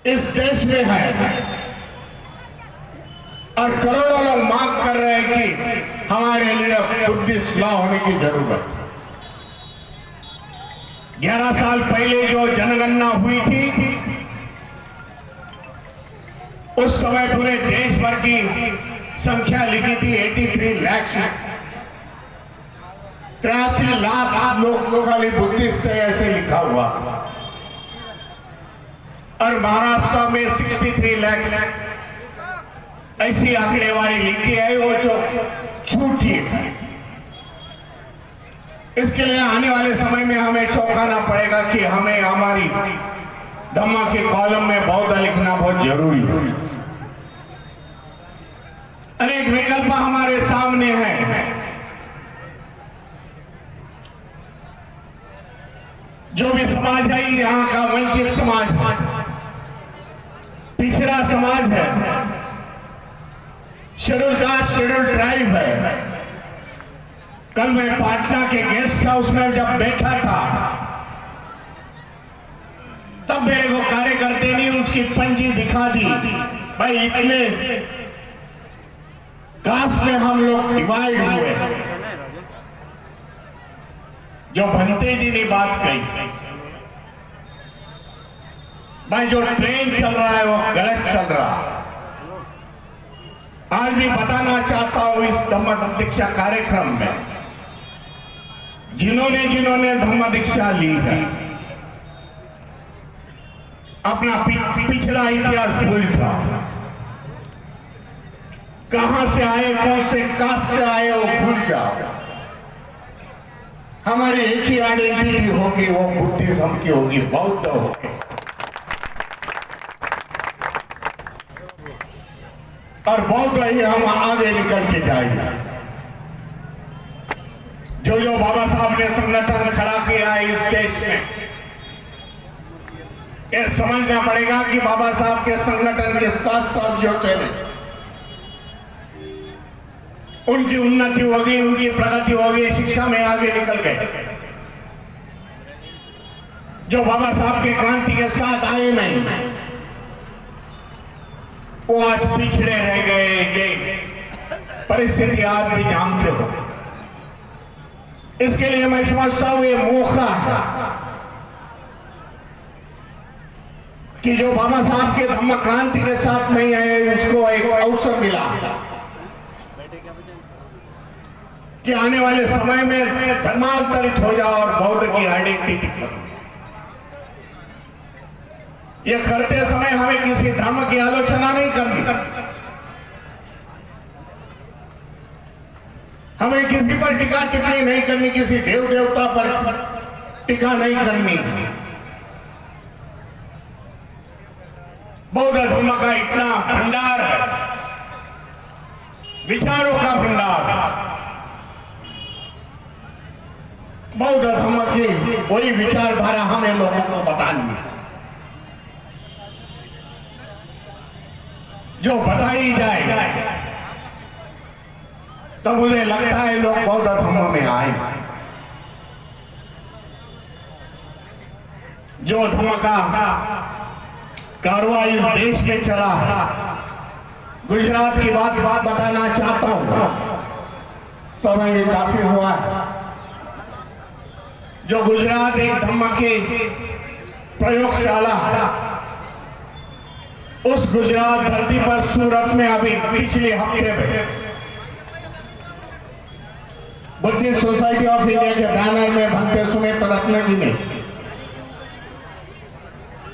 इस देश में है और करोड़ों लोग मांग कर रहे हैं कि हमारे लिए बुद्धिस्ट लॉ होने की जरूरत है। 11 साल पहले जो जनगणना हुई थी उस समय पूरे देश भर की संख्या लिखी थी 83 लाख। 83 लाख लोग खाली बुद्धिस्ट है ऐसे लिखा हुआ, और महाराष्ट्र में 63 लाख ऐसी आंकड़ेवारी लिखी है वो जो झूठी है। इसके लिए आने वाले समय में हमें चौंकाना पड़ेगा कि हमें हमारी धम्मा के कॉलम में बौद्ध लिखना बहुत जरूरी है। अनेक विकल्प हमारे सामने हैं। जो भी समाज है यहाँ का वंचित समाज है, पिछड़ा समाज है, शेड्यूल कास्ट शेड्यूल ट्राइब है। कल मैं पाटना के गेस्ट हाउस में जब बैठा था तब मेरे को कार्यकर्ता ने उसकी पंजी दिखा दी, भाई इतने कास्ट में हम लोग डिवाइड हुए। जो भंते जी ने बात कही, भाई जो ट्रेन चल रहा है वो गलत चल रहा है। आज भी बताना चाहता हूं इस धम्म दीक्षा कार्यक्रम में जिन्होंने धम्म दीक्षा ली है अपना पिछला इतिहास भूल जाओ। कहां से आए, कौन से कास्ट से आए वो भूल जाओ। हमारी एक ही आइडेंटिटी होगी, वो बुद्धिज्म की होगी, बौद्ध होगी। और बौद्ध ही हम आगे निकल के जाएंगे। जो बाबा साहब ने संगठन खड़ा किया है इस देश में, ये समझना पड़ेगा कि बाबा साहब के संगठन के साथ साथ जो चले उनकी उन्नति होगी, उनकी प्रगति होगी, शिक्षा में आगे निकल गए। जो बाबा साहब के क्रांति के साथ आए नहीं वो आज पिछड़े रह गए। परिस्थिति आप भी जानते हो। इसके लिए मैं समझता हूं ये मौका है कि जो बाबा साहब के धम्म क्रांति के साथ नहीं आए उसको एक अवसर मिला कि आने वाले समय में धर्मांतरित हो जाओ और बौद्ध की आइडेंटिटी करो। ये करते समय हमें किसी धर्म की आलोचना नहीं करनी, हमें किसी पर टीका टिप्पणी नहीं करनी, किसी देव देवता पर टीका नहीं करनी। बौद्ध धर्म का इतना भंडार है, विचारों का भंडार। बौद्ध धर्म की वही विचारधारा हमें लोगों को बतानी है। जो बताई जाए तो मुझे लगता है लोग बौद्ध धर्म में आए। जो धर्म का कारवा इस देश में चला, गुजरात की बात बताना चाहता हूं, समय भी काफी हुआ है। जो गुजरात एक धर्म की प्रयोगशाला, उस गुजरात धरती पर सूरत में अभी पिछले हफ्ते में बुद्धिस्ट सोसाइटी ऑफ इंडिया के बैनर में भंते सुमित रत्नागिरी में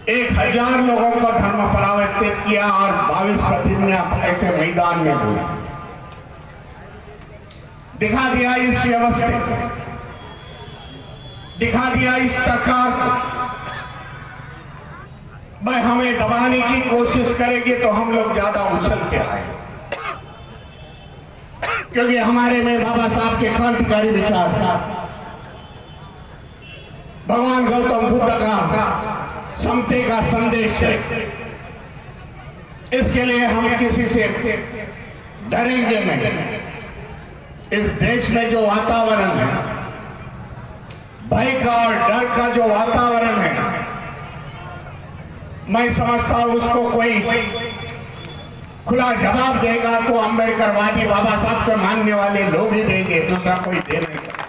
1000 लोगों को धर्म परावर्तित किया और 22 प्रतिज्ञा ऐसे मैदान में बोली, दिखा दिया इस व्यवस्थित, दिखा दिया इस सरकार को। भाई हमें दबाने की कोशिश करेंगे तो हम लोग ज्यादा उछल के आए, क्योंकि हमारे में बाबा साहब के क्रांतिकारी विचार था। भगवान गौतम बुद्ध का समते का संदेश है। इसके लिए हम किसी से डरेंगे नहीं। इस देश में जो वातावरण है, भय का और डर का जो वातावरण है, मैं समझता हूं उसको कोई खुला जवाब देगा तो अम्बेडकरवादी बाबा साहब के मानने वाले लोग ही देंगे, दूसरा कोई दे नहीं सकता।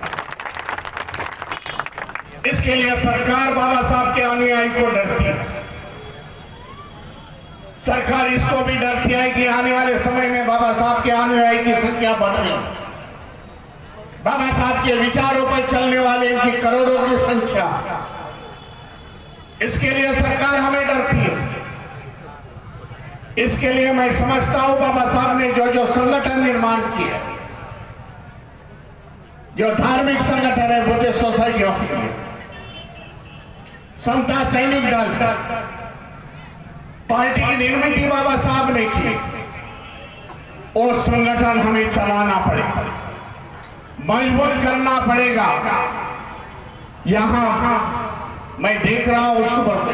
इसके लिए सरकार बाबा साहब के अनुयायी को डरती है। सरकार इसको भी डरती है कि आने वाले समय में बाबा साहब के अनुयायी की संख्या बढ़ रही है। बाबा साहब के विचारों पर चलने वाले इनकी करोड़ों की संख्या, इसके लिए सरकार हमें डरती है। इसके लिए मैं समझता हूं बाबा साहब ने जो जो संगठन निर्माण किया, जो धार्मिक संगठन है, बुद्धिस्ट सोसाइटी ऑफ इंडिया, समता सैनिक दल, पार्टी की निर्मित बाबा साहब ने की, और संगठन हमें चलाना पड़ेगा, मजबूत करना पड़ेगा। यहां मैं देख रहा हूं सुबह से,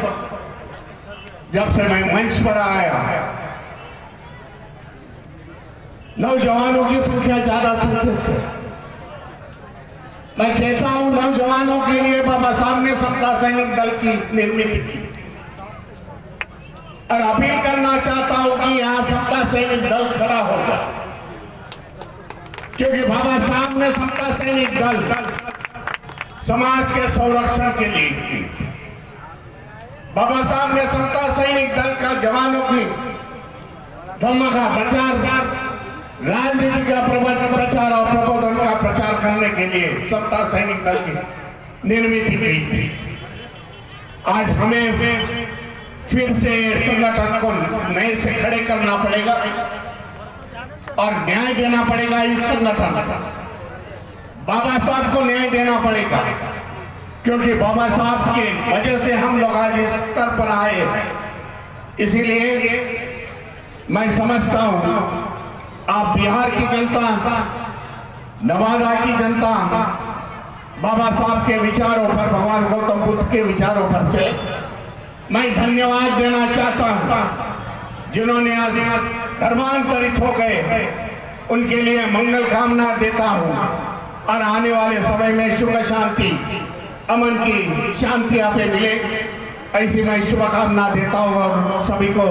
जब से मैं मंच पर आया, नौजवानों की संख्या ज्यादा संख्या से। मैं कहता हूं नौजवानों के लिए बाबा साहब ने समता सैनिक दल की निर्मित की, और अपील करना चाहता हूं कि यहां समता सैनिक दल खड़ा हो जाए, क्योंकि बाबा साहब ने समता सैनिक दल समाज के संरक्षण के लिए की। बाबा साहब ने समता सैनिक दल का जवानों की धम्म का प्रचार, राजनीति का प्रचार और प्रबोधन का प्रचार करने के लिए समता सैनिक दल की निर्मित की थी। आज हमें फिर से संगठन को नए से खड़े करना पड़ेगा और न्याय देना पड़ेगा। इस संगठन बाबा साहब को न्याय देना पड़ेगा, क्योंकि बाबा साहब की वजह से हम लोग आज इस स्तर पर आए। इसीलिए मैं समझता हूं आप बिहार की जनता, नवादा की जनता बाबा साहब के विचारों पर, भगवान गौतम बुद्ध के विचारों पर चले। मैं धन्यवाद देना चाहता हूं जिन्होंने आज धर्मांतरित हो गए, उनके लिए मंगल कामना देता हूं, और आने वाले समय में सुख शांति, अमन की शांति यहाँ पे मिले, ऐसी मैं शुभकामना देता हूँ और सभी को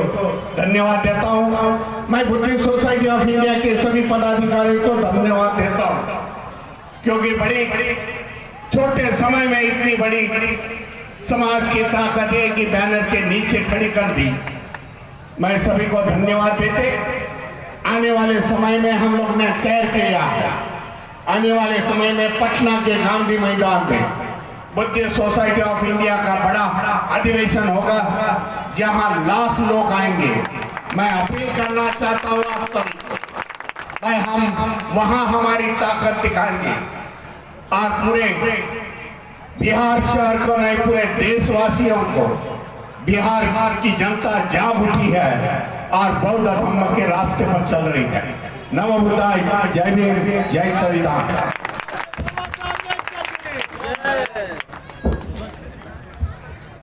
धन्यवाद देता हूँ। मैं बुद्धिस्ट सोसाइटी ऑफ इंडिया के सभी पदाधिकारियों को धन्यवाद देता हूँ, क्योंकि बड़ी छोटे समय में इतनी बड़ी समाज की ताकत है कि बैनर के नीचे खड़ी कर दी। मैं सभी को धन्यवाद देते, आने वाले समय में हम लोग ने तय किया, आने वाले समय में पटना के गांधी मैदान में बुद्धिस्ट सोसाइटी ऑफ इंडिया का बड़ा अधिवेशन होगा, जहां लाख लोग आएंगे। मैं अपील करना चाहता हूं आप सभी को, भाई हम वहां हमारी ताकत दिखाएंगे और पूरे बिहार शहर को नहीं, पूरे देशवासियों को, बिहार की जनता जाग उठी है और बौद्ध धर्म के रास्ते पर चल रही है। नमो बुद्धाय, जय भीम, जय संविधान।